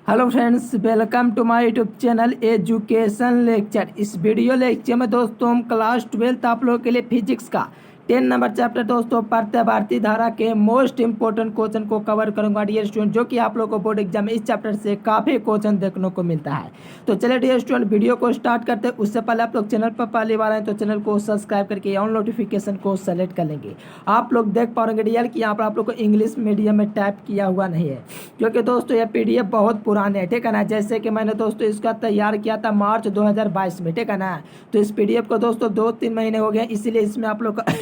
Hello friends, welcome to my YouTube channel education lecture. इस video lecture में दोस्तों हम क्लास 12 आप लोगों के लिए फिजिक्स का 10 नंबर चैप्टर दोस्तों प्रत्यावर्ती धारा के मोस्ट इंपोर्टेंट क्वेश्चन को कवर करूंगा डियर स्टूडेंट, जो कि आप लोगों को बोर्ड एग्जाम में इस चैप्टर से काफ़ी क्वेश्चन देखने को मिलता है। तो चलिए डियर स्टूडेंट, वीडियो को स्टार्ट करते हैं। उससे पहले आप लोग चैनल पर पहली बार आए तो चैनल को सब्सक्राइब करके ऑन नोटिफिकेशन को सेलेक्ट कर लेंगे। आप लोग देख पाओगे डियर कि यहाँ पर आप लोग को इंग्लिश मीडियम में टाइप किया हुआ नहीं है, क्योंकि दोस्तों ये PDF बहुत पुराने है, ठीक है ना। जैसे कि मैंने दोस्तों इसका तैयार किया था मार्च 2022 में, ठीक है ना। तो इस PDF को दोस्तों 2-3 महीने हो गए, इसीलिए इसमें आप लोग का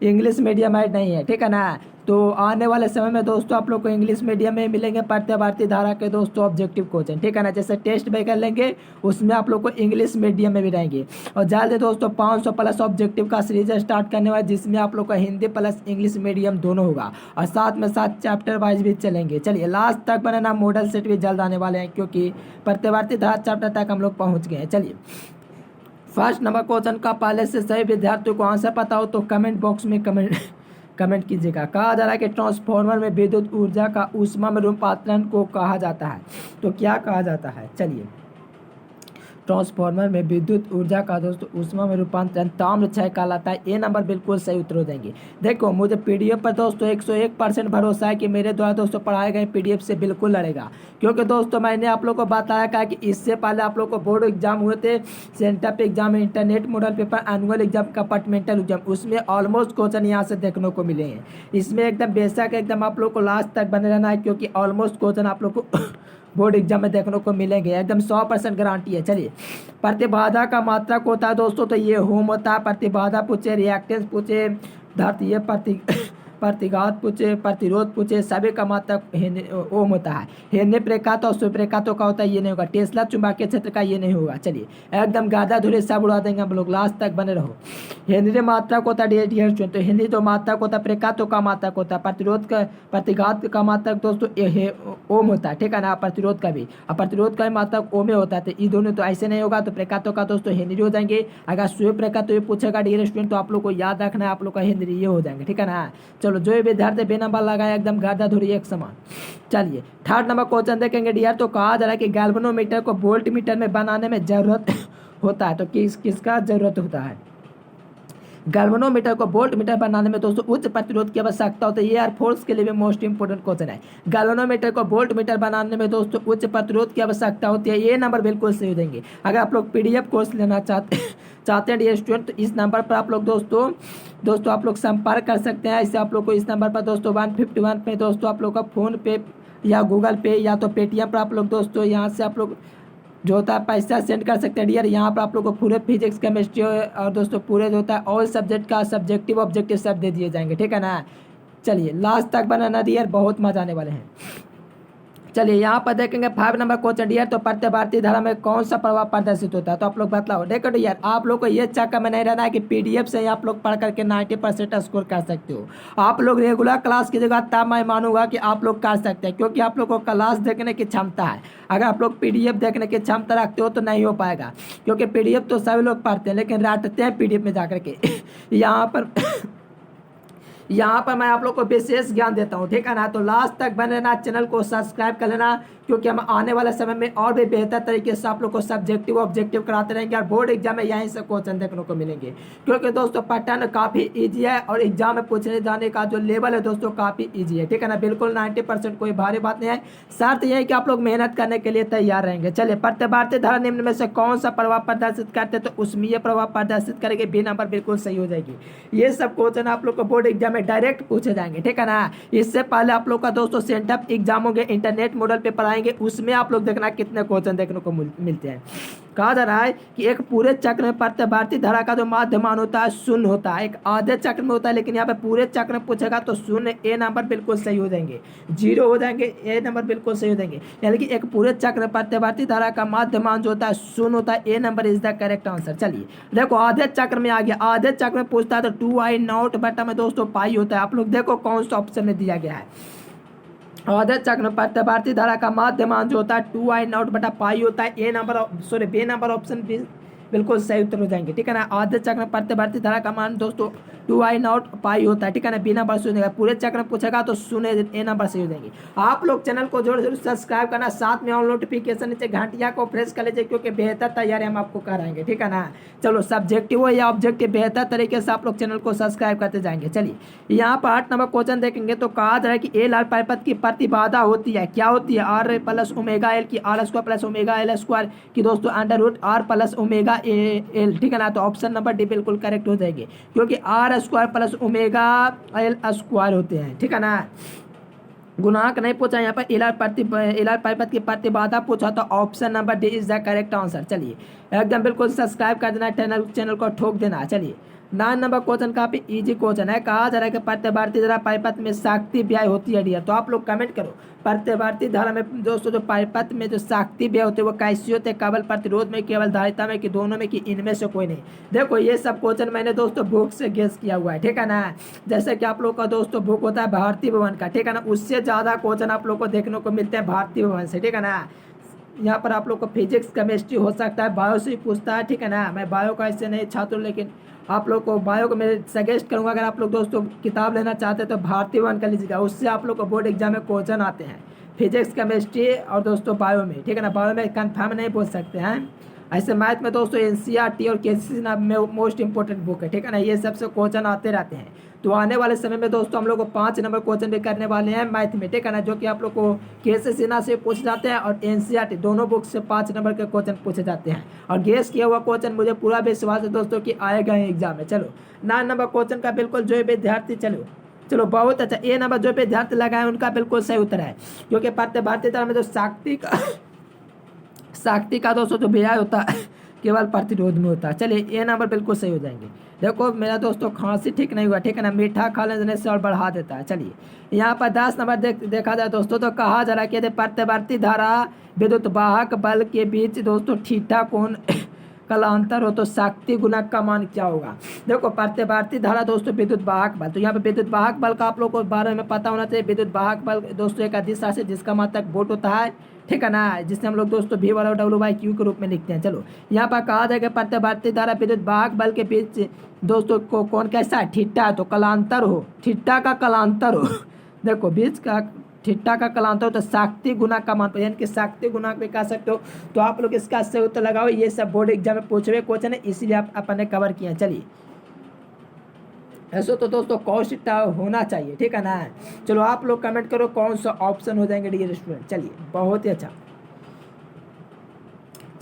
इंग्लिश मीडियम ऐड नहीं है, ठीक है ना। तो आने वाले समय में दोस्तों आप लोग को इंग्लिश मीडियम में मिलेंगे प्रत्यावर्ती धारा के दोस्तों ऑब्जेक्टिव क्वेश्चन, ठीक है ना। जैसे टेस्ट भी कर लेंगे उसमें आप लोग को इंग्लिश मीडियम में भी रहेंगे। और जल्द दोस्तों 500 प्लस ऑब्जेक्टिव का सीरीज स्टार्ट करने वाला, जिसमें आप लोग का हिंदी प्लस इंग्लिश मीडियम दोनों होगा, और साथ में साथ चैप्टर वाइज भी चलेंगे। चलिए लास्ट तक बनाना, मॉडल सेट भी जल्द आने वाले हैं, क्योंकि प्रत्यावर्ती धारा चैप्टर तक हम लोग पहुँच गए हैं। चलिए फर्स्ट नंबर क्वेश्चन का पहले से सही विद्यार्थियों को आंसर पता हो तो कमेंट बॉक्स में कमेंट कीजिएगा। कहा जा रहा है कि ट्रांसफार्मर में विद्युत ऊर्जा का ऊष्मा में रूपांतरण को कहा जाता है, तो क्या कहा जाता है। चलिए ट्रांसफार्मर में विद्युत ऊर्जा का दोस्तों ऊष्मा में रूपांतरण ताम्र क्षय कहलाता है। ए नंबर बिल्कुल सही उत्तर हो जाएंगे। देखो मुझे PDF पर दोस्तों 101% भरोसा है कि मेरे द्वारा दोस्तों पढ़ाए गए PDF से बिल्कुल लड़ेगा, क्योंकि दोस्तों मैंने आप लोग को बताया था कि इससे पहले आप लोग को बोर्ड एग्जाम हुए थे, sent up exam, internet model paper, annual exam, compartmental exam, उसमें ऑलमोस्ट क्वेश्चन यहाँ से देखने को मिले हैं। इसमें एकदम बेशक एकदम आप लोग को लास्ट तक बने रहना है, क्योंकि ऑलमोस्ट क्वेश्चन आप लोग को बोर्ड एग्जाम में देखने को मिलेंगे, एकदम 100% गारंटी है। चलिए प्रतिबाधा का मात्रक होता है दोस्तों, तो ये होम होता है। प्रतिबाधा पूछे, रिएक्टेंस पूछे, धात्रीय प्रतिघात पूछे, प्रतिरोध पूछे, सभी का मात्रक ओम होता है। हेनरी प्रेखात और सुप्रेखातों का होता है, ये नहीं होगा। टेस्ला चुंबकीय क्षेत्र का ये नहीं होगा। चलिए एकदम गादा धुरे सब उड़ा देंगे हम लोग, लास्ट तक बने रहो। हेनरी मात्रक होता है डियर स्टूडेंट, तो हेनरी तो मात्रक होता है, प्रेखातों का मात्रक होता है, प्रतिरोध का प्रतिघात का मात्रक दोस्तों ओम होता है, ठीक है ना। प्रतिरोध का भी, और प्रतिरोध का भी मात्रक ओम होता है, तो ये दोनों तो ऐसे नहीं होगा, तो प्रेखातों का दोस्तों हेनरी हो जाएंगे। अगर सुप्रेखात तो ये पूछेगा डियर स्टूडेंट, तो आप लोग को याद रखना है, आप लोग का हेनरी ये हो जाएंगे, ठीक है ना। चलो जो विद्यार्थी बे नंबर लगाए एकदम गादा धुरी एक समान। चलिए थर्ड नंबर क्वेश्चन देखेंगे डियर। तो कहा जा रहा है कि गैल्वेनोमीटर को वोल्ट मीटर में बनाने में जरूरत होता है, तो किसका जरूरत होता है। गैल्वेनोमीटर को वोल्ट मीटर बनाने में दोस्तों उच्च प्रतिरोध की आवश्यकता होती है। ये एयरफोर्स के लिए भी मोस्ट इंपोर्टेंट क्वेश्चन है। गैल्वेनोमीटर को वोल्ट मीटर बनाने में दोस्तों उच्च प्रतिरोध की आवश्यकता होती है। ये नंबर बिल्कुल सही देंगे। अगर आप लोग PDF कोर्स लेना चाहते हैं डियर स्टूडेंट, तो इस नंबर पर आप लोग दोस्तों आप लोग संपर्क कर सकते हैं। इससे आप लोग को इस नंबर पर दोस्तों 151 पे दोस्तों आप लोग का फ़ोन पे या गूगल पे या तो पेटीएम पर आप लोग दोस्तों यहाँ से आप लोग जो होता है पैसा सेंड कर सकते हैं डियर। यहाँ पर आप लोग को पूरे फिजिक्स, केमिस्ट्री और दोस्तों पूरे जो होता है ऑल सब्जेक्ट का सब्जेक्टिव ऑब्जेक्टिव सब दे दिए जाएंगे, ठीक है ना। चलिए लास्ट तक बनाना डियर, बहुत मजा आने वाले हैं। चलिए यहाँ पर देखेंगे 5 नंबर क्वेश्चन डियर। तो प्रत्यावर्ती धारा में कौन सा प्रभाव प्रदर्शित होता है, तो आप लोग बतलाओ। देखो डियर, आप लोग को ये चक्कर में नहीं रहना है कि PDF से आप लोग पढ़ करके 90% स्कोर कर सकते हो। आप लोग रेगुलर क्लास की जगह तब मैं मानूंगा कि आप लोग कर सकते हैं, क्योंकि आप लोग को क्लास देखने की क्षमता है। अगर आप लोग PDF देखने की क्षमता रखते हो तो नहीं हो पाएगा, क्योंकि PDF तो सभी लोग पढ़ते हैं लेकिन रटते हैं PDF में जाकर के यहाँ पर मैं आप लोग को विशेष ज्ञान देता हूँ, ठीक है ना। तो लास्ट तक बने रहना, चैनल को सब्सक्राइब कर लेना, क्योंकि हम आने वाले समय में और भी बेहतर तरीके से आप लोग को सब्जेक्टिव ऑब्जेक्टिव कराते रहेंगे, और बोर्ड एग्जाम में यहीं से क्वेश्चन देखने को मिलेंगे। क्योंकि दोस्तों पैटर्न काफ़ी ईजी है और एग्जाम में पूछने जाने का जो लेवल है दोस्तों काफ़ी ईजी है, ठीक है ना। बिल्कुल 90% कोई भारी बात नहीं है। शर्त यह है कि आप लोग मेहनत करने के लिए तैयार रहेंगे। चलिए प्रत्यावर्ती धारा निम्न में से कौन सा प्रभाव प्रदर्शित करते, तो उसमें यह प्रभाव प्रदर्शित करेंगे। बी नंबर बिल्कुल सही हो जाएगी। ये सब क्वेश्चन आप लोग को बोर्ड एग्जाम में डायरेक्ट पूछे जाएंगे, ठीक है ना। इससे पहले आप लोग का दोस्तों सेंटअप एग्जाम होंगे, इंटरनेट मॉडल पेपर आएंगे, उसमें आप लोग देखना कितने क्वेश्चन देखने को मिलते हैं। कहा जा रहा है कि एक पूरे चक्र में प्रत्यावर्ती धारा का जो माध्यमान होता है शून्य होता है, एक आधे चक्र में होता है, लेकिन यहाँ पे पूरे चक्र में पूछेगा तो शून्य। ए नंबर बिल्कुल सही हो जाएंगे, 0 हो जाएंगे, ए नंबर बिल्कुल सही हो जाएंगे। यानी कि एक पूरे चक्र में प्रत्यावर्ती धारा का माध्यमान जो होता है शून्य होता है। A number is the correct answer. चलिए देखो आधे चक्र में आ गया, आधे चक्र में पूछता है तो 2I0 बटा में दोस्तों पाई होता है। आप लोग देखो कौन सा ऑप्शन में दिया गया है। आधे चक्र में प्रत्यावर्ती धारा का माध्यमान जो होता है 2I0 बटा पाई होता है। बी नंबर ऑप्शन बिल्कुल सही उत्तर हो जाएंगे, ठीक है ना। आधे चक्र में प्रत्यय भारतीय धारा का मान दोस्तों 2i0 पाई होता है, ठीक है ना, बिना वर्ष होने का। पूरे चक्र में पूछेगा तो शून्य ए नंबर सही हो जाएंगे। आप लोग चैनल को जरूर जरूर सब्सक्राइब करना, साथ में ऑल नोटिफिकेशन नीचे घंटिया को प्रेस कर लीजिए, क्योंकि बेहतर तैयारी हम आपको कराएंगे, ठीक है ना। चलो सब्जेक्टिव हो या ऑब्जेक्टिव, बेहतर तरीके से आप लोग चैनल को सब्सक्राइब करते जाएंगे। चलिए यहाँ पर 8 नंबर क्वेश्चन देखेंगे तो कहा जा रहा है कि एल आर परिपथ की प्रतिबाधा होती है, क्या होती है, आर प्लस ओमेगा एल की R square plus omega L square की दोस्तों under root R plus omega L, ठीक है ना। तो ऑप्शन नंबर डी बिल्कुल करेक्ट हो जाएगी, क्योंकि R square plus omega L square होते हैं, ठीक है ना। गुणांक नहीं पूछा, यहाँ पर एलआर परिपथ की प्रतिबाधा पूछा, तो option number D is the correct answer. चलिए एकदम बिल्कुल सब्सक्राइब कर देना, चैनल को ठोक देना। चलिए 9 नंबर क्वेश्चन काफी इजी क्वेश्चन है। कहा जा रहा है कि प्रत्यवार्ती धारा परिपथ में शक्ति व्यय होती है डियर। तो आप लोग कमेंट करो, प्रत्यवार्ती धारा में दोस्तों जो परिपथ में जो शक्ति व्यय होते हैं वो कैसी होते हैं, केवल प्रतिरोध में, केवल धारिता में, कि दोनों में, कि इनमें से कोई नहीं। देखो ये सब क्वेश्चन मैंने दोस्तों बुक से गेस किया हुआ है, ठीक है ना। जैसे कि आप लोग का दोस्तों बुक होता है भारतीय भवन का, ठीक है ना, उससे ज़्यादा क्वेश्चन आप लोग को देखने को मिलते हैं भारतीय भवन से, ठीक है ना। यहाँ पर आप लोग को फिजिक्स केमिस्ट्री हो सकता है, बायो से भी पूछता है, ठीक है ना। मैं बायो का इससे नहीं छात्र, लेकिन आप लोग को बायो को मैं सजेस्ट करूँगा, अगर आप लोग दोस्तों किताब लेना चाहते हैं तो भारतीय वन कर लीजिएगा, उससे आप लोग को बोर्ड एग्जाम में क्वेश्चन आते हैं फिजिक्स केमिस्ट्री और दोस्तों बायो में, ठीक है ना। बायो में कन्फर्म नहीं बोल सकते हैं। ऐसे मैथ में दोस्तों एनसीईआरटी और केसीसी में मोस्ट इंपॉर्टेंट बुक है, ठीक है ना। ये सबसे क्वेश्चन आते रहते हैं। तो आने वाले समय में दोस्तों हम लोग को 5 नंबर क्वेश्चन भी करने वाले हैं मैथ में, ठीक है ना, जो कि आप लोग को केसीसी से पूछे जाते हैं और एनसीईआरटी दोनों बुक से 5 नंबर के क्वेश्चन पूछे जाते हैं। और गेस किया हुआ क्वेश्चन मुझे पूरा विश्वास है दोस्तों कि आएगा ही एग्जाम में। चलो 9 नंबर क्वेश्चन का बिल्कुल जो विद्यार्थी, चलो बहुत अच्छा, ए नंबर जो विद्यार्थी लगाए उनका बिल्कुल सही उत्तर है, क्योंकि भारतीय तरह में जो शक्ति का दोस्तों जो व्यय होता है केवल प्रतिरोध में होता है। चलिए ए नंबर बिल्कुल सही हो जाएंगे। देखो मेरा दोस्तों खांसी ठीक नहीं हुआ, ठीक है ना, मीठा खा लेने से और बढ़ा देता है। चलिए यहाँ पर 10 नंबर देखा जाए दोस्तों, तो कहा जा रहा है कि प्रत्यवर्ती धारा विद्युत वाहक बल के बीच दोस्तों थीटा कोण कलांतर हो तो शक्ति गुणक का मान क्या होगा। देखो प्रत्यवर्ती धारा दोस्तों विद्युत वाहक बल, तो यहाँ पे विद्युत वाहक बल का आप लोग को बारे में पता होना चाहिए। विद्युत वाहक बल दोस्तों एक अदिश राशि जिसका मात्रक वोल्ट होता है, ठीक है ना, जिससे हम लोग दोस्तों V वाला W/Q के रूप में लिखते हैं। चलो यहाँ पर कहा जाएगा प्रत्यवर्ती धारा विद्युत वाहक बल के बीच दोस्तों को कौन कैसा है, थीटा, तो कलांतर हो, थीटा का कलांतर हो देखो बीच का थीटा का कलांतर हो तो शक्ति गुणक का मान, यानी कि शक्ति गुणक भी कह सकते हो। तो आप लोग इसका सही उत्तर लगाओ, ये सब बोर्ड एग्जाम में पूछे हुए क्वेश्चन है, इसीलिए आप अपन ने कवर किया। चलिए ऐसा तो दोस्तों कॉस्ट होना चाहिए, ठीक है ना। चलो आप लोग कमेंट करो कौन सा ऑप्शन हो जाएंगे डियर स्टूडेंट। चलिए बहुत ही अच्छा,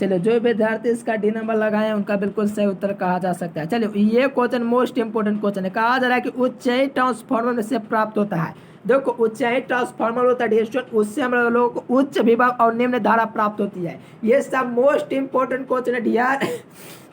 चलिए जो विद्यार्थी इसका डी नंबर लगाए हैं उनका बिल्कुल सही उत्तर कहा जा सकता है। चलिए ये क्वेश्चन मोस्ट इंपोर्टेंट क्वेश्चन है। कहा जा रहा है कि ऊंचाई ट्रांसफार्मर से प्राप्त होता है। देखो ऊंचाई ट्रांसफार्मर होता है डियर स्टूडेंट, उससे हम लोगों को उच्च विभव और निम्न धारा प्राप्त होती है। ये सब मोस्ट इंपोर्टेंट क्वेश्चन है डियर।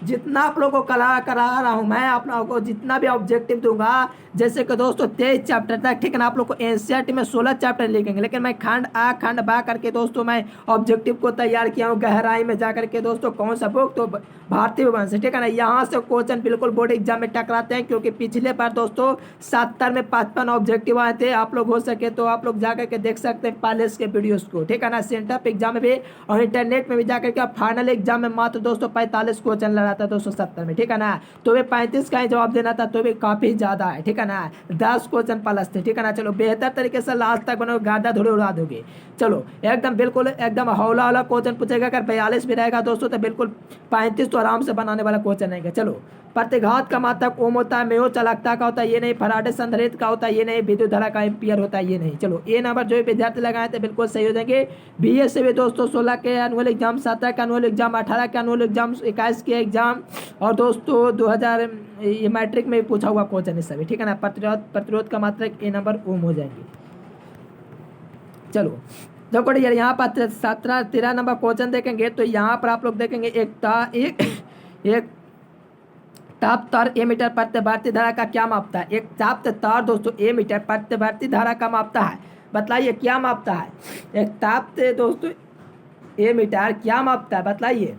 जितना आप लोगों को करा रहा हूँ मैं, आप लोगों को जितना भी ऑब्जेक्टिव दूंगा, जैसे कि दोस्तों 23 चैप्टर तक, ठीक है ना। आप लोग को एनसीईआरटी में 16 चैप्टर लिखेंगे, लेकिन मैं खंड आ खंड बा करके दोस्तों मैं ऑब्जेक्टिव को तैयार किया हूँ गहराई में जा करके दोस्तों। कौन सा बुक, तो भारतीय भवन से, ठीक है ना। यहाँ से क्वेश्चन बिल्कुल बोर्ड एग्जाम में टकराते हैं, क्योंकि पिछले बार दोस्तों 70 में 55 ऑब्जेक्टिव आए थे। आप लोग हो सके तो आप लोग जा करके देख सकते हैं पहले के वीडियोस को, ठीक है ना। सेंटर एग्जाम में भी और इंटरनेट में भी जा करके फाइनल एग्जाम में मात्र दोस्तों 45 क्वेश्चन लगा था 270 में, ठीक है ना। तो वे 35 का ही जवाब देना था, तो भी काफी ज्यादा है, ठीक है ना। 10 क्वेश्चन प्लस थे, ठीक है ना। चलो बेहतर तरीके से लास्ट तक बनाओ, गादा धूड़े उड़ा दोगे। चलो एकदम बिल्कुल एकदम हौला वाला क्वेश्चन पूछेगा। अगर 42 भी रहेगा दोस्तों तो बिल्कुल 35 तो आराम से बनाने वाला क्वेश्चन रहेगा। चलो प्रतिघात का मात्रक ओम होता है, मेयो चालकता का होता है, ये नहीं। फराडे संधारित्र का होता है, ये नहीं। विद्युत धारा का एम्पियर होता है, ये नहीं। चलो ए नंबर जो विद्यार्थी लगाए थे बिल्कुल सही हो जाएंगे। बीएस से भी दोस्तों 16 के एनुअल एग्जाम, 17 का एनुअल एग्जाम, 18 का एनुअल एग्जाम, 21 के एग्जाम और दोस्तों 2000 ये मैट्रिक में भी पूछा हुआ क्वेश्चन है सभी, ठीक है ना। प्रतिरोध का मात्रक ए नंबर ओम हो जाएंगे। चलो देखो यार यहाँ पर 13 नंबर क्वेश्चन देखेंगे, तो यहाँ पर आप लोग देखेंगे एक ताप तार ए मीटर प्रत्यवर्ती धारा का क्या मापता है। एक ताप तार दोस्तों ए मीटर प्रत्यवर्ती धारा का मापता है, बतलाइए क्या मापता है। एक ताप दोस्तों ए मीटर क्या मापता है, बतलाइए।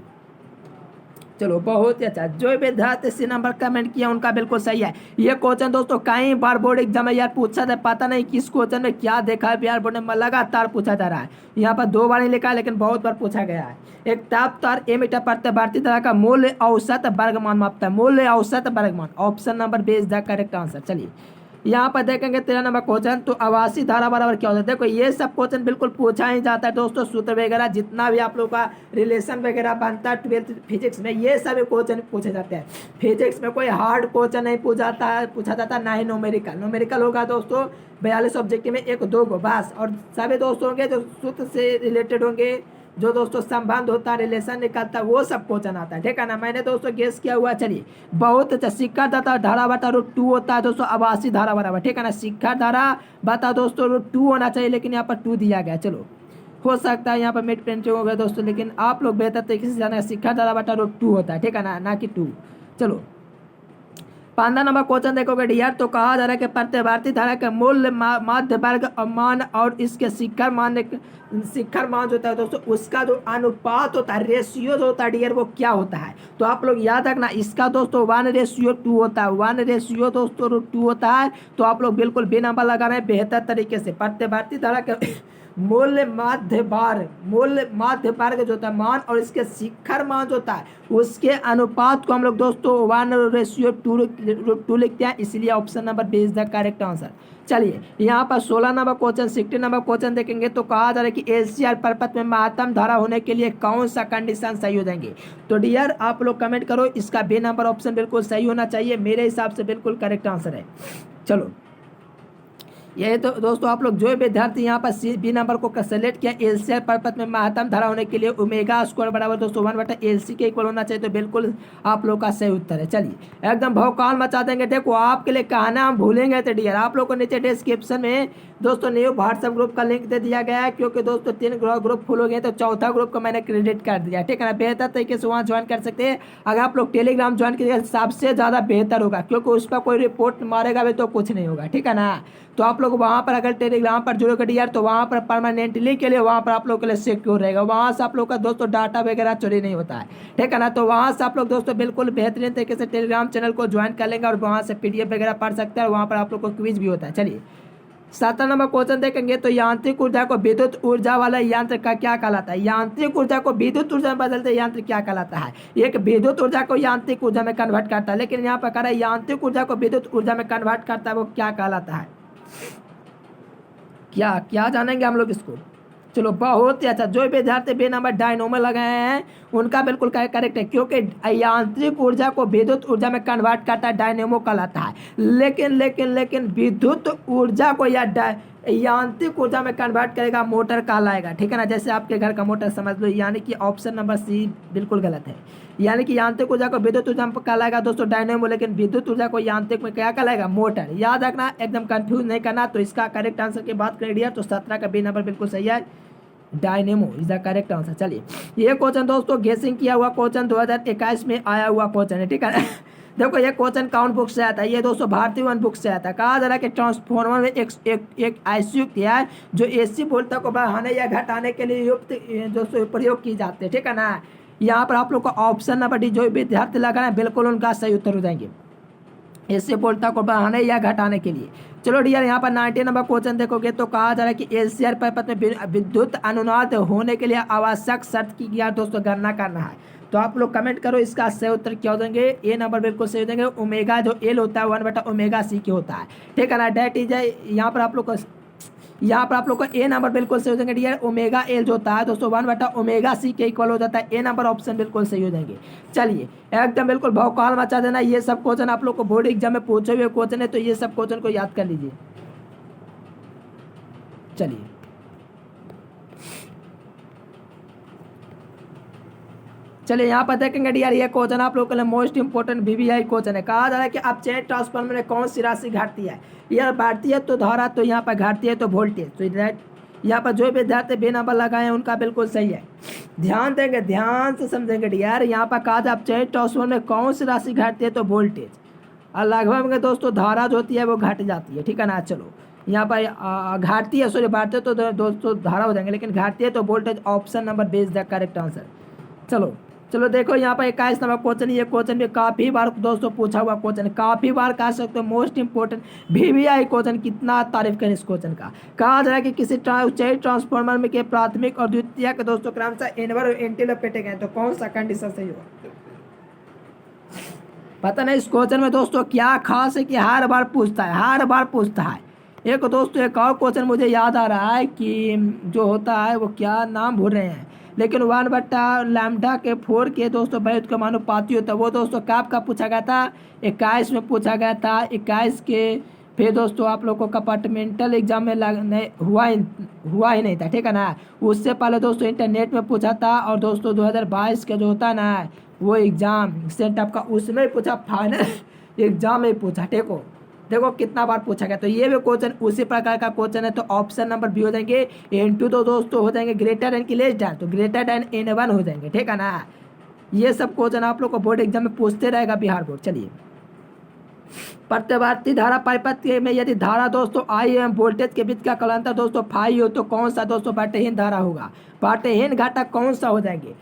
चलो बहुत ही अच्छा, जो विद्यार्थी सी नंबर कमेंट किया उनका बिल्कुल सही है। ये क्वेश्चन दोस्तों कई बार बोर्ड एग्जाम में यार पूछा था, पता नहीं किस क्वेश्चन में क्या देखा है यार, बोर्ड में लगातार पूछा जा रहा है। यहाँ पर 2 बार नहीं लिखा है लेकिन बहुत बार पूछा गया है। एक ताप तार ए मीटर प्रति भारतीय धारा का मूल्य औसत वर्गमान मापता है, मूल्य औसत वर्गमान, option number B is the correct answer. चलिए यहाँ पर देखेंगे 13 नंबर क्वेश्चन, तो आवासीय धारा बराबर क्या होता है। देखो ये सब क्वेश्चन बिल्कुल पूछा ही जाता है दोस्तों, सूत्र वगैरह जितना भी आप लोग का रिलेशन वगैरह बनता है 12th फिजिक्स में, ये सभी क्वेश्चन पूछे जाते हैं। फिजिक्स में कोई हार्ड क्वेश्चन नहीं पूछा जाता, ना ही न्यूमेरिकल होगा दोस्तों 42 ऑब्जेक्टिव में 1-2 को बस, और सभी दोस्तों होंगे जो सूत्र से रिलेटेड होंगे, जो दोस्तों संबंध होता है, रिलेशन निकलता है, वो सब क्वेश्चन आता है, ठीक है ना। मैंने दोस्तों गेस किया हुआ, चलिए बहुत अच्छा। शिखर धारा धारा बटा √2 होता है दोस्तों, आवासीय धारा बराबर, ठीक है ना। शिखर धारा बता दोस्तों √2 होना चाहिए, लेकिन यहाँ पर 2 दिया गया। चलो हो सकता है यहाँ पर मिड प्रिंटिंग हो गया दोस्तों, लेकिन आप लोग बेहतर तरीके से जाना, शिखर धारा बटा √2 होता है, ठीक है ना कि 2। चलो 15 नंबर क्वेश्चन देखोगे डियर, तो कहा जा रहा है कि प्रतिभारती धारा के मूल्य माध्य वर्ग मान और इसके शिखर मान जो होता है दोस्तों, उसका जो अनुपात होता है, रेशियो जो होता है डियर, वो क्या होता है। तो आप लोग याद रखना, इसका दोस्तों 1:2 होता है, 1:2 दोस्तों √2 होता है। तो आप लोग बिल्कुल बी नंबर लगा रहे हैं बेहतर तरीके से। प्रतिभारती धारा के मूल्य माध्य वर्ग जो होता है मान और इसके शिखर मान जो होता है, उसके अनुपात को हम लोग दोस्तों 1:2 लिखते हैं, इसलिए option number B is the correct answer. चलिए यहाँ पर 16 नंबर क्वेश्चन, 16 नंबर क्वेश्चन देखेंगे, तो कहा जा रहा है कि एलसीआर परपथ में महत्तम धारा होने के लिए कौन सा कंडीशन सही हो जाएंगे। तो डियर आप लोग कमेंट करो, इसका बी नंबर ऑप्शन बिल्कुल सही होना चाहिए, मेरे हिसाब से बिल्कुल करेक्ट आंसर है। चलो ये तो दोस्तों आप लोग जो विद्यार्थी यहाँ पर बी नंबर को सेलेक्ट किया, एलसीआर परपथ में महत्तम धारा होने के लिए ओमेगा स्क्वायर बराबर दोस्तों 1/LC के इक्वल होना चाहिए, तो बिल्कुल आप लोग का सही उत्तर है। चलिए एकदम भौकाल मचा देंगे। देखो आपके लिए कहना हम भूलेंगे तो डियर, आप लोग को नीचे डिस्क्रिप्शन में दोस्तों न्यू व्हाट्सएप ग्रुप का लिंक दे दिया गया है, क्योंकि दोस्तों 3 ग्रुप फुल हो गए, तो चौथा ग्रुप को मैंने क्रेडिट कर दिया, ठीक है ना। बेहतर तरीके से वहाँ ज्वाइन कर सकते हैं। अगर आप लोग टेलीग्राम ज्वाइन कीजिएगा सबसे ज़्यादा बेहतर होगा, क्योंकि उस पर कोई रिपोर्ट मारेगा भी तो कुछ नहीं होगा, ठीक है ना। तो आप लोग वहाँ पर अगर टेलीग्राम पर जुड़ोगे डियर, तो वहाँ पर परमानेंटली के लिए वहाँ पर आप लोग के लिए सिक्योर रहेगा, वहाँ से आप लोग का दोस्तों डाटा वगैरह चोरी नहीं होता है, ठीक है ना। तो वहाँ से आप लोग दोस्तों बिल्कुल बेहतरीन तरीके से टेलीग्राम चैनल को ज्वाइन कर लेंगे और वहाँ से PDF वगैरह पढ़ सकते हैं, और वहाँ पर आप लोग को क्विज भी होता है। चलिए 17 नंबर क्वेश्चन देखेंगे, तो यांत्रिक ऊर्जा को विद्युत ऊर्जा वाला यंत्र का क्या कहलाता है। यांत्रिक ऊर्जा को विद्युत ऊर्जा में बदलते यंत्र क्या कहलाता है। एक विद्युत ऊर्जा को यांत्रिक ऊर्जा में कन्वर्ट करता है, लेकिन यहाँ पर कह रहा है यांत्रिक ऊर्जा को विद्युत ऊर्जा में कन्वर्ट करता है, वो क्या कहलाता है। क्या जानेंगे हम लोग इसको। चलो बहुत ही अच्छा। जो विद्यार्थी बी नंबर डायनोमो लगाए हैं उनका बिल्कुल करेक्ट है, क्योंकि यांत्रिक ऊर्जा को विद्युत ऊर्जा में कन्वर्ट करता है, डायनेमो कहलाता है। लेकिन विद्युत ऊर्जा को या यांत्रिक ऊर्जा में कन्वर्ट करेगा मोटर कहलाएगा, ठीक है ना। जैसे आपके घर का मोटर समझ लो, यानी कि ऑप्शन नंबर सी बिल्कुल गलत है। यानी कि यांत्रिक ऊर्जा को विद्युत ऊर्जा में कहलाएगा दोस्तों डायनेमो, लेकिन विद्युत ऊर्जा को यांत्रिक में क्या कहलाएगा, मोटर। याद रखना, एकदम कंफ्यूज नहीं करना। तो इसका करेक्ट आंसर की बात करें तो 17 का बी नंबर बिल्कुल सही है, dynamo is the correct answer. चलिए ये क्वेश्चन दोस्तों गेसिंग किया हुआ क्वेश्चन 2021 में आया हुआ क्वेश्चन है, ठीक है। देखो ये क्वेश्चन कौन बुक से आता है, ये दोस्तों भारतीय वन बुक से आता है। कहा जा रहा है कि ट्रांसफॉर्मर में एक ऐसी युक्ति है जो AC वोल्टेज को बढ़ाने या घटाने के लिए युक्त दोस्तों प्रयोग की जाती है, ठीक है ना। यहाँ पर आप लोग को ऑप्शन नंबर डी जो विद्यार्थी लगा रहे हैं बिल्कुल उनका सही उत्तर हो जाएंगे, AC वोल्टेज को बढ़ाने या घटाने के लिए। चलो डियर यहाँ पर 19 नंबर क्वेश्चन देखोगे, तो कहा जा रहा है कि LCR परपथ में विद्युत अनुनाद होने के लिए आवश्यक शर्त की क्या दोस्तों गणना करना है। तो आप लोग कमेंट करो, इसका सही उत्तर क्या हो जाएंगे। ए नंबर बिल्कुल सही हो जाएंगे। ओमेगा जो L होता है 1/ओमेगा C के होता है, ठीक है ना। डेट इज यहाँ पर आप लोग को ए नंबर बिल्कुल सही हो जाएंगे डियर। ओमेगा L जो होता है दोस्तों 1/ओमेगा C के इक्वल हो जाता है। ए नंबर ऑप्शन बिल्कुल सही हो जाएंगे। चलिए एकदम बिल्कुल भौकाल मचा देना। ये सब क्वेश्चन आप लोग को बोर्ड एग्जाम में पूछे हुए क्वेश्चन है, तो ये सब क्वेश्चन को याद कर लीजिए। चलिए यहाँ पर देखेंगे डियर, ये क्वेश्चन आप लोगों के लिए मोस्ट इंपोर्टेंट VVI क्वेश्चन है। कहा जा रहा है कि अब चेन ट्रांसफार्मर में कौन सी राशि घटती है। यार बढ़ती है तो धारा, तो यहाँ पर घटती है तो वोल्टेज। तो यहाँ पर जो विद्यार्थी बे नंबर लगाए हैं उनका बिल्कुल सही है। ध्यान देंगे, ध्यान से समझेंगे डियर। यहाँ पर कहा जाए अब चेन ट्रांसफार्मर में कौन सी राशि घटती है तो वोल्टेज, और लगभग में दोस्तों धारा जो होती है वो घट जाती है, ठीक है ना। चलो यहाँ पर घटती है, सॉरी बढ़ती है तो दोस्तों धारा हो जाएंगे, लेकिन घटती है तो voltage. Option number B is the correct answer. चलो चलो देखो यहाँ पर 21 नंबर क्वेश्चन, ये क्वेश्चन भी काफ़ी बार दोस्तों पूछा हुआ क्वेश्चन, काफ़ी बार कह सकते हो मोस्ट इंपोर्टेंट VVI क्वेश्चन। कितना तारीफ करें इस क्वेश्चन का। कहा जा रहा है कि किसी ऊंचाई ट्रांसफॉर्मर में के प्राथमिक और द्वितीय के दोस्तों क्रमशः इनवर और एंटीलोपेटे गए, तो कौन सा कंडीशन सही होगा। पता नहीं इस क्वेश्चन में दोस्तों क्या खास है कि हर बार पूछता है, हर बार पूछता है। एक दोस्तों एक और क्वेश्चन मुझे याद आ रहा है कि जो होता है वो क्या नाम भूल रहे हैं, लेकिन 1/λ के 4 के दोस्तों बहुत का मानुपाती होता है, वो दोस्तों कब का पूछा गया था, 21 में पूछा गया था 21 के। फिर दोस्तों आप लोग को कंपार्टमेंटल एग्जाम में हुआ ही नहीं था, ठीक है ना। उससे पहले दोस्तों इंटरनेट में पूछा था, और दोस्तों 2022 का जो होता है ना वो एग्ज़ाम सेटअप का, उसमें पूछा, फाइनल एग्जाम में पूछा। देखो कितना बार पूछा गया। तो ये भी क्वेश्चन उसी प्रकार का क्वेश्चन है, तो ऑप्शन नंबर बी हो जाएंगे। N2 तो दोस्तों हो जाएंगे ग्रेटर देन की लेस देन, तो ग्रेटर देन N1 हो जाएंगे, ठीक है ना। ये सब क्वेश्चन आप लोग को बोर्ड एग्जाम में पूछते रहेगा बिहार बोर्ड। चलिए, प्रतिवर्ती धारा परिपथ में यदि धारा दोस्तों I एवं वोल्टेज के बीच का कालांतर दोस्तों फाई हो, तो कौन सा दोस्तों बाटेहीन धारा होगा, बाटेहीन घटक कौन सा हो जाएंगे।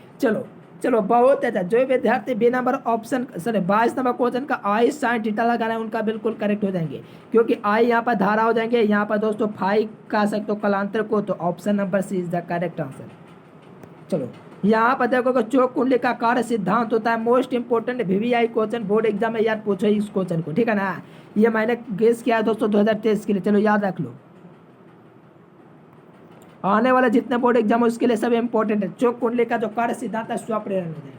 चलो बहुत अच्छा। जो विद्यार्थी B number option 22 number question का I sin थीटा लगाना है उनका बिल्कुल करेक्ट हो जाएंगे, क्योंकि I यहाँ पर धारा हो जाएंगे, यहाँ पर दोस्तों फाई कह सकते हो कालांतर को, तो option number C is the correct answer. चलो यहाँ पर देखो चौक कुंडली का कार्य सिद्धांत होता है, most important VVI question board exam में याद पूछो इस क्वेश्चन को, ठीक है ना। ये मैंने गेस किया है दोस्तों 2023 के लिए, चलो याद रख लो। आने वाले जितने बोर्ड एग्जाम उसके लिए सब इंपॉर्टेंट है। चौक कुंडली का जो कार्य सिद्धांत है स्वप्रेरण है।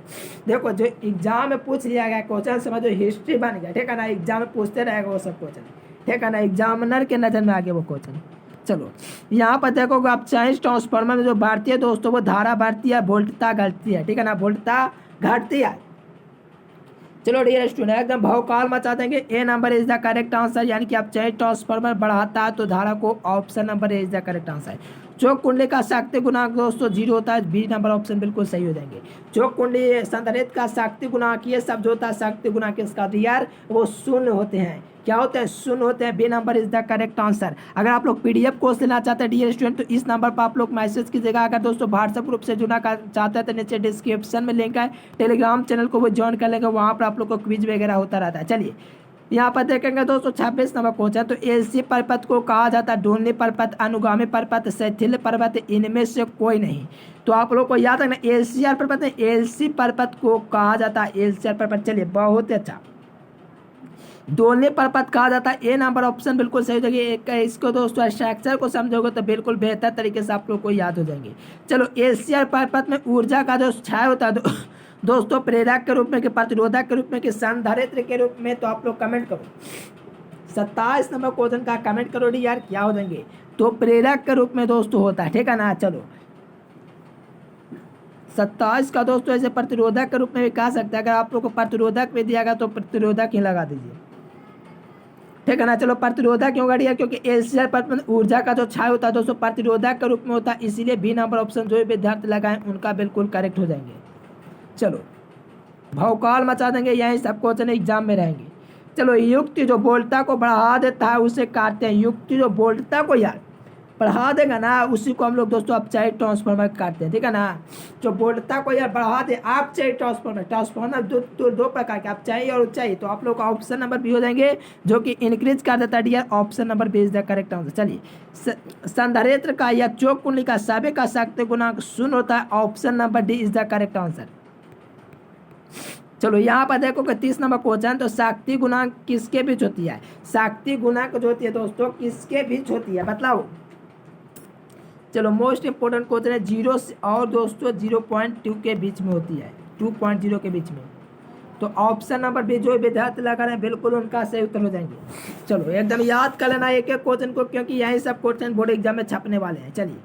देखो जो एग्जाम में पूछ लिया गया क्वेश्चन समझो हिस्ट्री बन गया, ठीक है ना। एग्जाम में पूछते रहेगा वो सब क्वेश्चन, ठीक है ना, एग्जामिनर के नजर में आ गया वो क्वेश्चन। चलो यहाँ पर देखो आप चाहे ट्रांसफार्मर में जो बढ़ती है दोस्तों वो धारा बढ़ती है, वोल्टता घटती है, ठीक है ना, वोल्टता घटती है। चलो डियर स्टूडेंट एकदम भौकाल मचा देंगे। A number is the correct answer, यानी कि आप चाहे ट्रांसफार्मर बढ़ाता है तो धारा को, option number is the correct answer. चौक कुंडली का शक्ति गुणांक दोस्तों 0 होता है, बी नंबर ऑप्शन बिल्कुल सही हो जाएंगे। चौक कुंडली संधारित्र का शक्ति गुणांक, ये सब जो होता है शक्ति गुणांक इसका यार वो शून्य होते हैं, क्या होते हैं, शून्य होते हैं। B number is the correct answer. अगर आप लोग PDF कोर्स लेना चाहते हैं डियर स्टूडेंट तो इस नंबर पर आप लोग मैसेज कीजिएगा। अगर दोस्तों व्हाट्सएप ग्रुप से जुड़ना चाहते हैं तो नीचे डिस्क्रिप्शन में लिंक है, टेलीग्राम चैनल को वो ज्वाइन कर लेंगे, वहाँ पर आप लोग को क्विज वगैरह होता रहता है। चलिए यहाँ पर देखेंगे दोस्तों 26 नंबर क्वेश्चन, तो एलसी परपथ को कहा जाता है ढूंढनी परपथ, अनुगामी परपथ, शैथिल्य परपथ, इनमें से कोई नहीं। तो आप लोग को याद रखना LCR परपथ है, एलसी परपथ को कहा जाता है LCR परपथ। चलिए बहुत अच्छा। दोलनी परपथ कहा जाता है, ए नंबर ऑप्शन बिल्कुल सही हो जाएगी। इसको दोस्तों स्ट्रक्चर को समझोगे तो बिल्कुल बेहतर तरीके से आप लोग को याद हो जाएंगे। चलो LCR परपथ में ऊर्जा का जो क्षय होता है दोस्तों प्रेरक के रूप में कि प्रतिरोधक के रूप में कि संधारित्र के रूप में, तो आप लोग कमेंट करो। 27 नंबर क्वेश्चन का कमेंट करो डी यार क्या हो जाएंगे, तो प्रेरक के रूप में दोस्तों होता है, ठीक है ना। चलो 27 का दोस्तों ऐसे प्रतिरोधक के रूप में भी कह सकते हैं। अगर आप लोग को प्रतिरोधक में दिया गया तो प्रतिरोधक ही लगा दीजिए, ठीक है ना। चलो प्रतिरोधक क्यों गाड़ी है, क्योंकि LCR परपथ में ऊर्जा का जो क्षय होता है दोस्तों प्रतिरोधक के रूप में होता है, इसीलिए बी नंबर ऑप्शन जो विद्यार्थी लगाएं उनका बिल्कुल करेक्ट हो जाएंगे। चलो भौकाल मचा देंगे, यही सब क्वेश्चन एग्जाम में रहेंगे। चलो युक्ति जो वोल्टता को बढ़ा देता है उसे काटते हैं, युक्ति जो वोल्टता को यार बढ़ा देगा ना उसी को हम लोग दोस्तों अपचाई ट्रांसफार्मर काटते हैं, ठीक है ना। जो वोल्टता को यार बढ़ा दे अपचाई ट्रांसफार्मर दो प्रकार के अपचाई और ऊंचाई, तो आप लोग का ऑप्शन नंबर बी हो जाएंगे जो कि इंक्रीज कर देता है dear, option number B is the correct answer. चलिए संधारित्र का या चौक कुंडली का सभी का शक्ति गुणांक 0 होता है, option number D is the correct answer. चलो यहाँ पर देखो कि 30 नंबर क्वेश्चन, तो शक्ति गुणांक किसके बीच होती है, शक्ति गुणांक जो होती है दोस्तों किसके बीच होती है बताओ। चलो मोस्ट इंपोर्टेंट क्वेश्चन है 0 और दोस्तों 0.2 के बीच में होती है, 2.0 के बीच में, तो ऑप्शन नंबर बी जो विद्यार्थी लगा रहे हैं बिल्कुल उनका सही उत्तर हो जाएंगे। चलो एकदम याद कर लेना एक एक क्वेश्चन को, क्योंकि यही सब क्वेश्चन बोर्ड एग्जाम में छपने वाले हैं। चलिए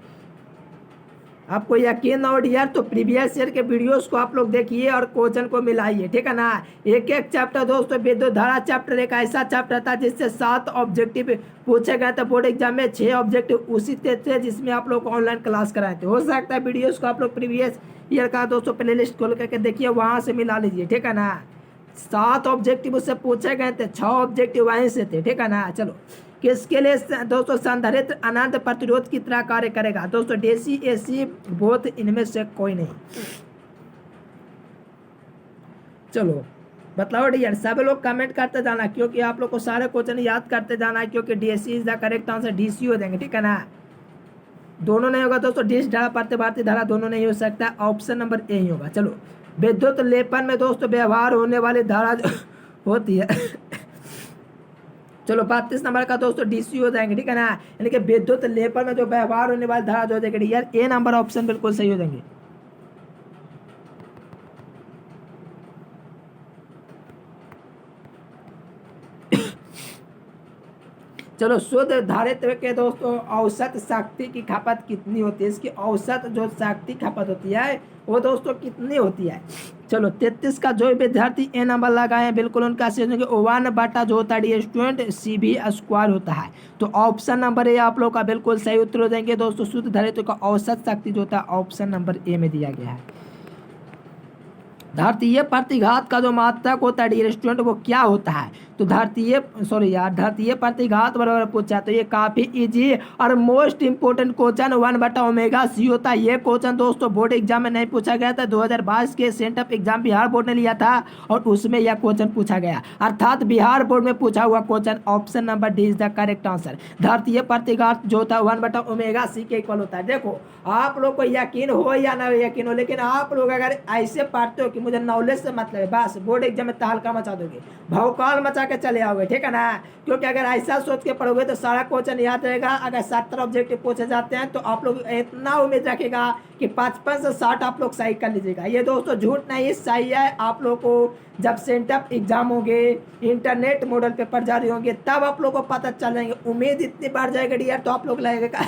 आपको यकीन ना हो यार तो प्रीवियस ईयर के वीडियोस को आप लोग देखिए और क्वेश्चन को मिलाइए, ठीक है ना। एक एक चैप्टर दोस्तों विद्युत धारा चैप्टर एक ऐसा चैप्टर था जिससे 7 ऑब्जेक्टिव पूछे गए थे बोर्ड एग्जाम में, 6 ऑब्जेक्टिव उसी थे जिसमें आप लोग ऑनलाइन क्लास कराए थे। हो सकता है वीडियोस को आप लोग प्रीवियस ईयर का दोस्तों प्ले लिस्ट खोल करके देखिए, वहाँ से मिला लीजिए, ठीक है ना। 7 ऑब्जेक्टिव उससे पूछे गए थे, 6 ऑब्जेक्टिव वहीं से थे, ठीक है ना। चलो किसके लिए दोस्तों संधारित्र अनंत प्रतिरोध की तरह कार्य करेगा, दोस्तों DC AC बोथ इनमें से कोई नहीं। चलो बतलाओ डियर, सब लोग कमेंट करते जाना क्योंकि आप लोग को सारे क्वेश्चन याद करते जाना है, क्योंकि DSC is the correct answer, DC हो जाएंगे, ठीक है ना। दोनों नहीं होगा दोस्तों, डिश धारा प्रतिभाती धारा दोनों नहीं हो सकता, ऑप्शन नंबर ए ही होगा। चलो विद्युत लेपन में दोस्तों व्यवहार होने वाली धारा जो होती है चलो 32 नंबर का दोस्तों डीसी हो जाएंगे, ठीक है ना, यानी कि विद्युत लेपन में जो व्यवहार होने वाली धारा जो हो जाएगी यार, ए नंबर ऑप्शन बिल्कुल सही हो जाएंगे। चलो शुद्ध धारित्व के दोस्तों औसत शक्ति की खपत कितनी होती है, इसकी औसत जो शक्ति खपत होती है वो दोस्तों कितनी होती है। चलो 33 का जो विद्यार्थी ए नंबर लगाए बिल्कुल उनका सीजन 1/, जो होता है स्टूडेंट CV² होता है। तो ऑप्शन नंबर ए आप लोग का बिल्कुल सही उत्तर हो जाएंगे दोस्तों। शुद्ध धारित्व का औसत शक्ति जो होता है ऑप्शन नंबर ए में दिया गया है। धारतीय प्रतिघात का जो मात्रक होता है स्टूडेंट वो क्या होता है, तो धारतीय प्रतिघात बराबर पूछा, तो ये काफी इजी और मोस्ट इंपोर्टेंट क्वेश्चन 1/ω/c होता है। ये क्वेश्चन दोस्तों बोर्ड एग्जाम में नहीं पूछा गया था, 2022 के सेंटअप एग्जाम बिहार बोर्ड ने लिया था और उसमें यह क्वेश्चन पूछा गया, अर्थात बिहार बोर्ड में पूछा हुआ question. Option number D is the correct answer. धारतीय प्रतिघात जो होता है 1/ω/c के इक्वल होता है। देखो आप लोग को यकीन हो या ना यकीन हो, लेकिन आप लोग अगर ऐसे पढ़ते हो कि मुझे नॉलेज से मतलब है, बस बोर्ड एग्जाम में तहलका मचा दोगे, भौकाल मचा के चले आओगे, ठीक है ना। क्योंकि अगर ऐसा सोच के पढ़ोगे तो सारा क्वेश्चन याद रहेगा। अगर 70 ऑब्जेक्टिव पूछे जाते हैं तो आप लोग इतना उम्मीद रखेगा कि 55 से 60 आप लोग सही कर लीजिएगा। ये दोस्तों झूठ नहीं, सही है। आप लोग को जब सेंटअप एग्जाम होंगे, इंटरनेट मॉडल पेपर जारी होंगे, तब आप लोग को पता चल जाएंगे। उम्मीद इतनी बढ़ जाएगी यार, तो आप लोग लगेगा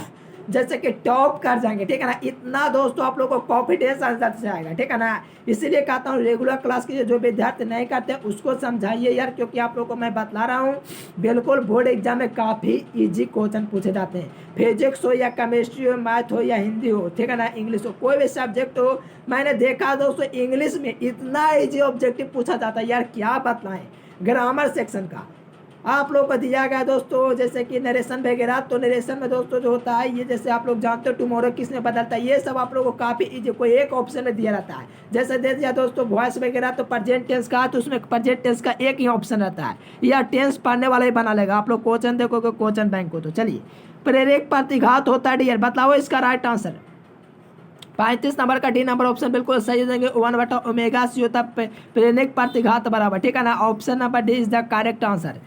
जैसे कि टॉप कर जाएंगे, ठीक है ना। इतना दोस्तों आप लोग को कॉन्फिडेंस आंसर से आएगा, ठीक है ना। इसीलिए कहता हूँ रेगुलर क्लास के जो विद्यार्थी नहीं करते उसको समझाइए यार, क्योंकि आप लोग को मैं बतला रहा हूँ बिल्कुल बोर्ड एग्जाम में काफ़ी इजी क्वेश्चन पूछे जाते हैं। फिजिक्स हो या केमिस्ट्री हो, मैथ हो या हिंदी हो, ठीक है ना, इंग्लिश हो, कोई भी सब्जेक्ट हो। मैंने देखा दोस्तों इंग्लिश में इतना ईजी ऑब्जेक्टिव पूछा जाता है यार, क्या बतलाएं। ग्रामर सेक्शन का आप लोग को दिया गया दोस्तों, जैसे कि नरेशन वगैरह, तो नरेशन में दोस्तों जो होता है ये, जैसे आप लोग जानते हो टुमारो किसने बदलता है, ये सब आप लोगों को काफ़ी इजी कोई एक ऑप्शन में दिया रहता है। जैसे दे दिया दोस्तों वॉइस वगैरह, तो प्रेजेंट टेंस का, तो उसमें प्रेजेंट टेंस का एक ही ऑप्शन रहता है, या टेंस पढ़ने वाला ही बना लेगा। आप लोग क्वेश्चन देखोगे क्वेश्चन बैंक को। तो चलिए प्रेरक प्रतिघात होता है डियर, बताओ इसका राइट आंसर। 35 नंबर का डी नंबर ऑप्शन बिल्कुल सही हो जाएंगे। 1/ω/c होता है प्रेरक प्रतिघात बराबर, ठीक है ना। Option number D is the correct answer.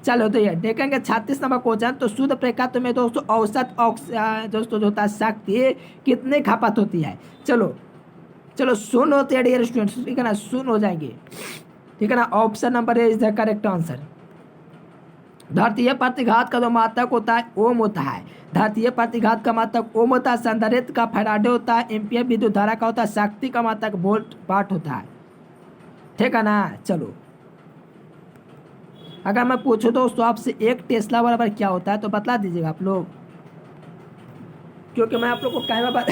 चलो तो ये देखेंगे 36 नंबर क्वेश्चन। तो शुद्ध प्रतिघात में दोस्तों औसत दोस्तों जो होता है शक्ति कितने खपत होती है। चलो शून्य होती है डियर स्टूडेंट्स, ठीक है ना, शून्य हो जाएंगे, ठीक है ना। Option number A is the correct answer. धारतीय प्रतिघात का जो मात्रक होता है ओम होता है। धारतीय प्रतिघात का मात्रक ओम होता है। संधारित्र का फैराडे होता है। एम्पियर विद्युत धारा का होता है। शक्ति का मात्रक वोल्ट वाट होता है, ठीक है ना। चलो अगर मैं पूछूं दोस्तों आपसे एक टेस्ला बराबर क्या होता है तो बतला दीजिएगा आप लोग, क्योंकि मैं आप लोग को कैमरा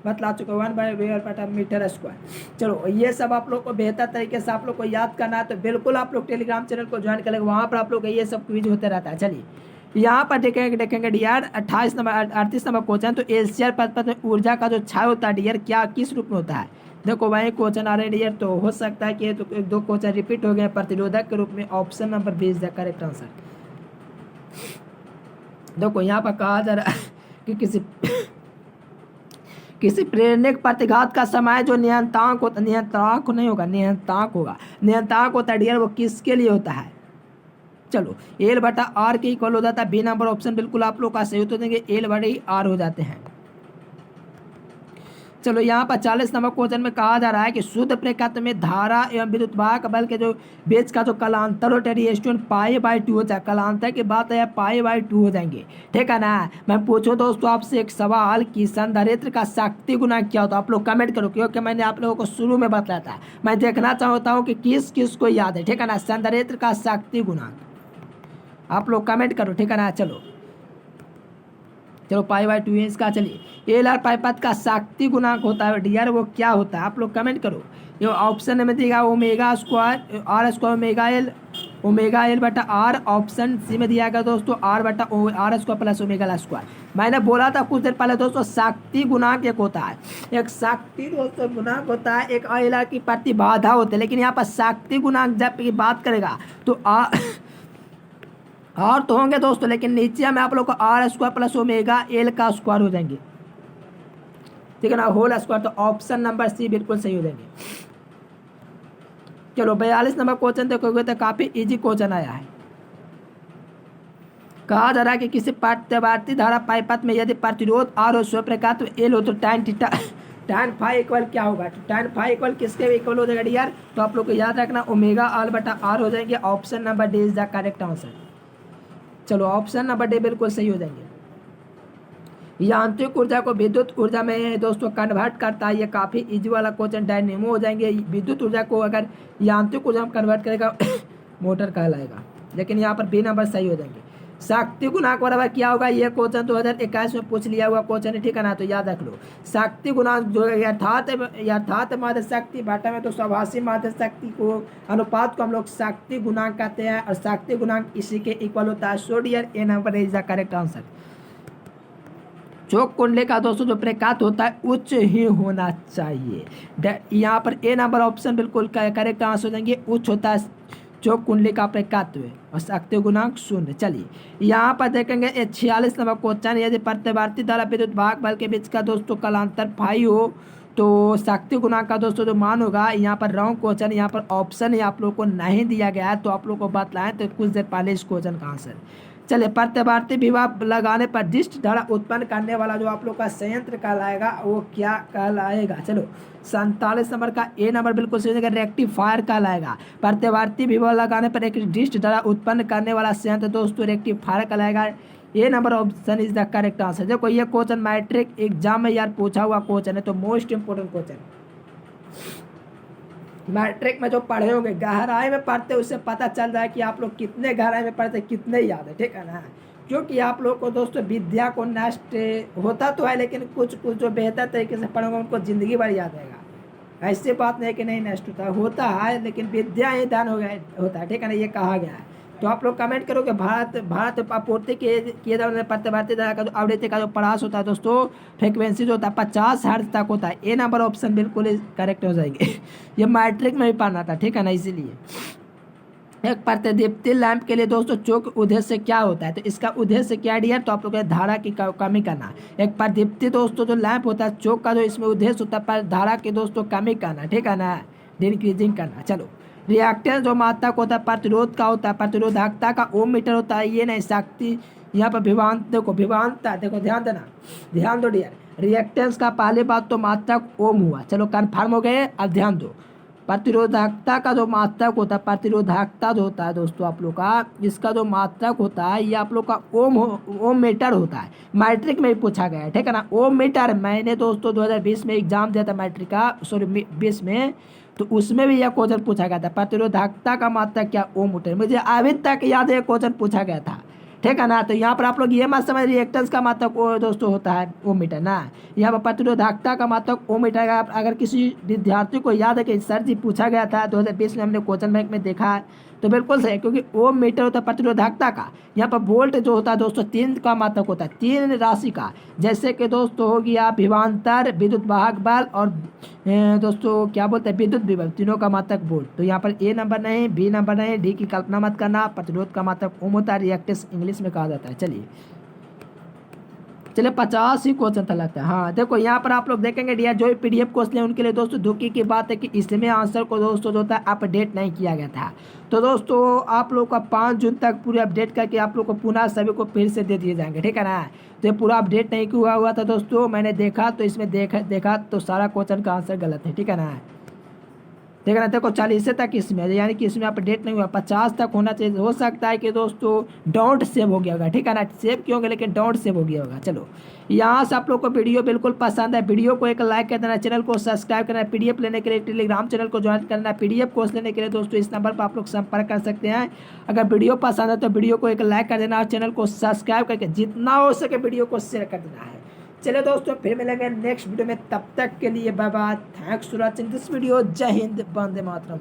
बतला चुका हूँ 1/m²। चलो ये सब आप लोग को बेहतर तरीके से आप लोग को याद करना है, तो बिल्कुल आप लोग टेलीग्राम चैनल को ज्वाइन करेंगे, वहाँ पर आप लोग ये सब क्विज होते रहता है। चलिए यहाँ पर देखेंगे डियर 38 नंबर 38 नंबर क्वेश्चन। तो एशियर पथ में ऊर्जा का जो क्षय होता है डियर क्या किस रूप में होता है। देखो वही क्वेश्चन आ रहे हैं डियर, तो हो सकता है कि तो एक दो क्वेश्चन रिपीट हो गए प्रतिरोधक के रूप में। Option number B is the correct answer. देखो यहाँ पर कहा जा रहा है कि किसी प्रेरक प्रतिघात का समय जो नियंत्रक होता, नियंत्रक नहीं होगा, नियंत्रक होगा, नियंत्रक होता है डियर, वो किसके लिए होता है। चलो L/R के इक्वल हो जाता है। बी नंबर ऑप्शन बिल्कुल आप लोग का सही उत्तर देंगे, L/R हो जाते हैं। चलो यहाँ पर 40 नंबर क्वेश्चन में कहा जा रहा है कि शुद्ध प्रतिघात में धारा एवं विद्युत वाहक बल के जो बीच का जो कलांतर होता है स्टूडेंट π/2 हो जाए। कलांतर की बात है π/2 हो जाएंगे, ठीक है ना। मैं पूछूं दोस्तों आपसे एक सवाल कि संधारित्र का शक्ति गुणांक क्या होता है, आप लोग कमेंट करो, क्योंकि मैंने आप लोगों को शुरू में बताया था। मैं देखना चाहता हूँ कि किस किस को याद है, ठीक है ना। संधारित्र का शक्ति गुणांक आप लोग कमेंट करो, ठीक है ना। चलो π/2 इसका। चलिए L/R पाइपथ का शक्ति गुणांक होता है डियर, वो क्या होता है आप लोग कमेंट करो। ये ऑप्शन में देगा ω² R² ω L ओमेगा एल बटा आर, ऑप्शन सी में दिया गया दोस्तों आर बटा R square plus omega square. मैंने बोला था कुछ देर पहले दोस्तों शक्ति गुणांक एक होता है, एक शक्ति दोस्तों गुणांक होता है, एक अहिला की प्रतिबाधा होती है, लेकिन यहाँ पर शक्ति गुणांक जब की बात करेगा तो आर तो होंगे दोस्तों, लेकिन नीचे में आप लोग को R square plus omega L का स्क्वायर हो जाएंगे, ठीक है ना, होल स्क्वायर। तो ऑप्शन नंबर सी बिल्कुल सही हो जाएंगे। चलो 42 नंबर क्वेश्चन देखोगे तो काफी इजी क्वेश्चन आया है। कहा जा रहा है कि किसी प्रत्यावर्ती धारा पाइपथ में यदि प्रतिरोध आर हो स्व प्रकार तो एल हो तो tan theta tan phi equal क्या होगा, तो tan फाई इक्वल किसके इक्वल हो जाएगा डियर, तो आप लोग को याद रखना ओमेगा आर बटा आर हो जाएंगे। Option number D is the correct answer. चलो ऑप्शन नंबर डी बिल्कुल सही हो जाएंगे। यांत्रिक ऊर्जा को विद्युत ऊर्जा में दोस्तों कन्वर्ट करता है, ये काफ़ी इजी वाला क्वेश्चन। डायनेमो हो जाएंगे, विद्युत ऊर्जा को अगर यांत्रिक ऊर्जा में कन्वर्ट करेगा मोटर कहलाएगा, लेकिन यहाँ पर बी नंबर सही हो जाएंगे। शक्ति गुणांक बराबर क्या होगा, ये क्वेश्चन 2021 में पूछ लिया हुआ क्वेश्चन है, ठीक है ना, तो याद रख लो। शक्ति गुणांक जो है यथार्थ माध्य शक्ति बटा में तो स्वाभाविक माध्य शक्ति को अनुपात को हम लोग शक्ति गुणांक कहते हैं, और शक्ति गुणांक इसी के इक्वल होता है। So dear A number is the correct answer. चौक कुंडली का दोस्तों जो प्रकात होता है उच्च ही होना चाहिए। यहाँ पर ए नंबर ऑप्शन बिल्कुल करेक्ट आंसर हो जाएंगे, उच्च होता है चौक कुंडली का प्रकात्व और शक्ति गुणांक 0। चलिए यहाँ पर देखेंगे 46 नंबर क्वेश्चन, यदि प्रत्यावर्ती द्वारा विद्युत भाग बल के बीच का दोस्तों कालांतर फाई हो तो शक्ति गुणांक का दोस्तों जो मान होगा, यहाँ पर रॉन्ग क्वेश्चन, यहाँ पर ऑप्शन ही आप लोग को नहीं दिया गया है, तो आप लोग को बतलाएं तो कुछ देर पहले इस क्वेश्चन का आंसर। चलिए प्रत्यावर्ती विभव लगाने पर डिस्ट धारा उत्पन्न करने वाला जो आप लोग का संयंत्र कहलाएगा वो क्या कहलाएगा। चलो 47 नंबर का ए नंबर बिल्कुल सही है, रेक्टिफायर कहलाएगा। प्रत्यावर्ती विभव लगाने पर एक डिस्ट धारा उत्पन्न करने वाला संयंत्र दोस्तों रेक्टिफायर कहलाएगा। A number option is the correct answer. देखो ये क्वेश्चन मैट्रिक एग्जाम में यार पूछा हुआ क्वेश्चन है, तो मोस्ट इंपोर्टेंट क्वेश्चन। मैट्रिक में जो पढ़े होंगे गहराई में पढ़ते उससे पता चल रहा है कि आप लोग कितने गहराई में पढ़ते कितने याद है, ठीक है ना, क्योंकि आप लोग को दोस्तों विद्या को नष्ट होता तो है, लेकिन कुछ कुछ जो बेहतर तरीके से पढ़ोगे उनको ज़िंदगी भर याद रहेगा। ऐसी बात नहीं कि नहीं नष्ट होता है, लेकिन विद्या ही दान हो गया होता है, ठीक है ना, ये कहा गया है। तो आप लोग कमेंट करो कि भारत आपूर्ति किए जाने प्रत्यावर्ती धारा का जो आवृत्ति का जो प्रयास होता है दोस्तों, फ्रिक्वेंसी जो होता है 50 हर्ट्ज तक होता है। ए नंबर ऑप्शन बिल्कुल करेक्ट हो जाएंगे। ये मैट्रिक में भी पढ़ना था, ठीक है ना, इसीलिए। एक प्रतिदीप्ति लैंप के लिए दोस्तों चौक उद्देश्य क्या होता है, तो इसका उद्देश्य क्या डियर, तो आप लोग धारा की कमी करना। एक प्रतिदीप्ति दोस्तों जो लैंप होता है चौक का जो इसमें उद्देश्य होता है पर धारा की दोस्तों कमी करना, ठीक है ना, डिक्रीजिंग करना। चलो रिएक्टेंस जो मात्रक होता है प्रतिरोध का होता है, प्रतिरोधकता का ओम मीटर होता है, ये नहीं शक्ति। यहाँ पर विभांत देखो, विभांतता देखो, ध्यान देना, ध्यान दो डियर। रिएक्टेंस का पहले बात तो मात्रक ओम हुआ, चलो कन्फर्म हो गए। अब ध्यान दो, प्रतिरोधकता का जो मात्रक होता है, प्रतिरोधकता जो होता है दोस्तों आप लोग का, इसका जो मात्रक होता है ये आप लोग का ओम मीटर होता है। मैट्रिक में भी पूछा गया है, ठीक है ना, ओम मीटर। मैंने दोस्तों 2020 में एग्जाम दिया था मैट्रिक का, सॉरी 20 में, तो उसमें भी यह क्वेश्चन पूछा गया था, प्रतिरोधकता का मात्रक क्या, ओम मीटर। मुझे अभी तक याद है क्वेश्चन पूछा गया था, ठीक है ना। तो यहाँ पर आप लोग ये मत समझ रिएक्टेंस का मात्रक दोस्तों होता है ओम मीटर ना, यहाँ पर प्रतिरोधकता का मात्रक ओम मीटर। अगर किसी विद्यार्थी को याद है कि सर जी पूछा गया था 2020 में, हमने क्वेश्चन बैंक में देखा है, तो बिल्कुल सही, क्योंकि ओम मीटर होता है प्रतिरोधकता का। यहाँ पर वोल्ट जो होता है दोस्तों 3 का मात्रक होता है, 3 राशि का, जैसे कि दोस्तों हो गया विभवांतर, विद्युत वाहक बल और दोस्तों क्या बोलते हैं विद्युत विभव, तीनों का मात्रक वोल्ट। तो यहाँ पर ए नंबर नहीं, बी नंबर नहीं, डी की कल्पना मत करना। प्रतिरोध का मात्रक ओम होता है, रिएक्टेंस इंग्लिश में कहा जाता है। चलिए 50 ही क्वेश्चन था लगता है। हाँ देखो यहाँ पर आप लोग देखेंगे डियर, जो PDF क्वेश्चन है उनके लिए दोस्तों दुखी की बात है कि इसमें आंसर को दोस्तों जो होता है अपडेट नहीं किया गया था। तो दोस्तों आप लोग का 5 जून तक पूरे अपडेट करके आप लोग को पुनः सभी को फिर से दे दिए जाएंगे, ठीक है ना। तो पूरा अपडेट नहीं हुआ था दोस्तों, मैंने देखा तो इसमें देखा तो सारा क्वेश्चन का आंसर गलत है, ठीक है ना। ठीक है ना, देखो 40 तक इसमें, यानी कि इसमें अपडेट नहीं हुआ, 50 तक होना चाहिए। हो सकता है कि दोस्तों डॉट सेव हो गया होगा, ठीक है ना, सेव क्यों होगा लेकिन डॉट सेव हो गया होगा। चलो यहाँ से आप लोग को वीडियो बिल्कुल पसंद है, वीडियो को एक लाइक कर देना, चैनल को सब्सक्राइब करना। PDF लेने के लिए टेलीग्राम चैनल को ज्वाइन करना। PDF कोर्स लेने के लिए दोस्तों इस नंबर पर आप लोग संपर्क कर सकते हैं। अगर वीडियो पसंद है तो वीडियो को एक लाइक कर देना और चैनल को सब्सक्राइब करके जितना हो सके वीडियो को शेयर कर देना है। चलिए दोस्तों फिर मिलेंगे नेक्स्ट वीडियो में, तब तक के लिए bye bye, thanks for watching this video. जय हिंद, वंदे मातरम।